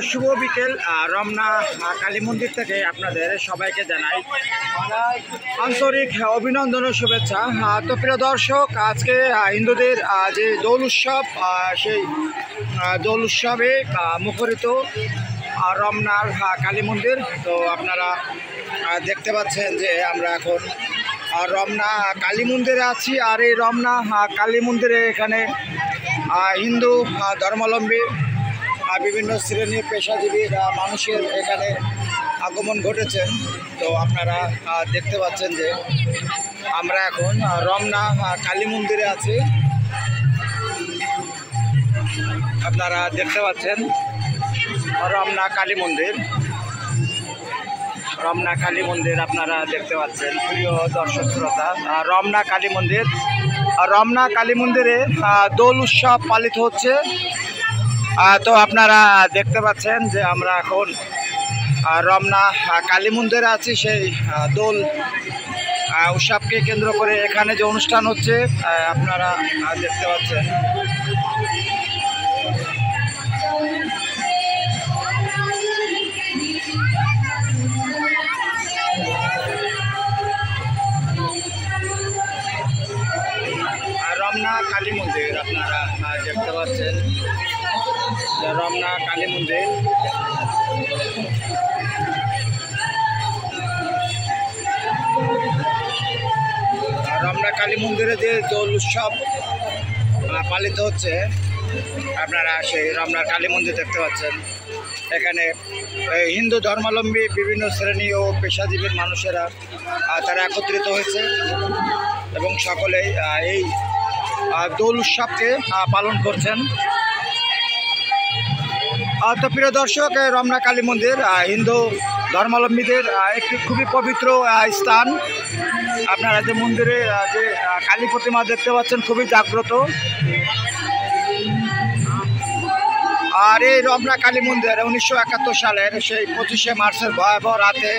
শুভ বিকেল রমনা কালী মন্দির থেকে আপনাদের সবাইকে জানাই আন্তরিক অভিনন্দন ও শুভেচ্ছা। তো প্রিয় দর্শক, আজকে হিন্দুদের যে দোল উৎসব, সেই দোল উৎসবে মুখরিত রমনার কালী মন্দির। তো আপনারা দেখতে পাচ্ছেন যে আমরা এখন রমনা কালী মন্দিরে আছি। আর এই রমনা কালী মন্দিরে এখানে হিন্দু ধর্মাবলম্বী বিভিন্ন শ্রেণীর পেশাজীবী মানুষের এখানে আগমন ঘটেছেন। তো আপনারা দেখতে পাচ্ছেন যে আমরা এখন রমনা কালী মন্দিরে আছি। আপনারা দেখতে পাচ্ছেন রমনা কালী মন্দির, রমনা কালী মন্দির আপনারা দেখতে পাচ্ছেন প্রিয় দর্শক শ্রোতা। রমনা কালী মন্দির, রমনা কালী মন্দিরে দোল উৎসব পালিত হচ্ছে। তো আপনারা দেখতে পাচ্ছেন যে আমরা এখন রমনা কালী মন্দিরে আছি। সেই দোল উৎসবকে কেন্দ্র করে এখানে যে অনুষ্ঠান হচ্ছে আপনারা দেখতে পাচ্ছেন। রমনা কালী মন্দির আপনারা দেখতে পাচ্ছেন, রমনা কালী মন্দির। রমনা কালী মন্দিরে যে দোল উৎসব পালিত হচ্ছে আপনারা সেই রমনা কালী মন্দির দেখতে পাচ্ছেন। এখানে হিন্দু ধর্মাবলম্বী বিভিন্ন শ্রেণী ও পেশাজীবীর মানুষেরা তারা একত্রিত হয়েছে এবং সকলেই এই দোল উৎসবকে পালন করছেন। তো প্রিয় দর্শক, রমনা কালী মন্দির হিন্দু ধর্মাবলম্বীদের একটি খুবই পবিত্র স্থান। আপনারা যে মন্দিরে যে কালী প্রতিমা দেখতে পাচ্ছেন খুবই জাগ্রত। আর এই রমনা কালী মন্দির 1971 সালের সেই 25শে মার্চের ভয়াবহ রাতে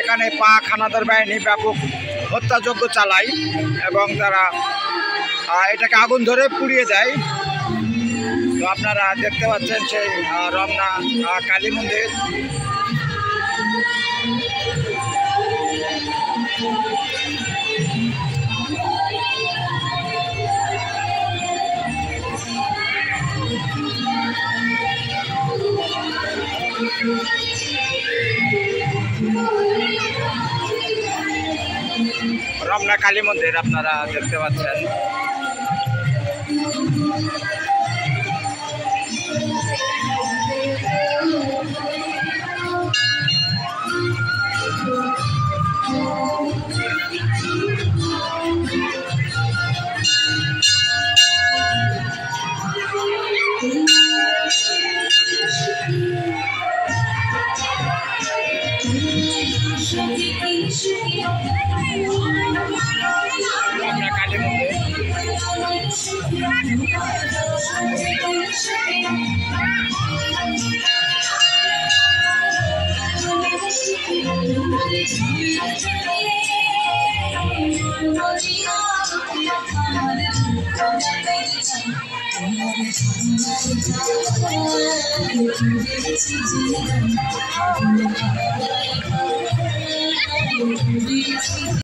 এখানে পাক হানাদার বাহিনী ব্যাপক হত্যাযজ্ঞ চালায় এবং তারা এটাকে আগুন ধরে পুড়িয়ে দেয়। তো আপনারা দেখতে পাচ্ছেন সেই রমনা কালী মন্দির। রমনা কালী মন্দির আপনারা দেখতে পাচ্ছেন। রমনা কালী মন্দির।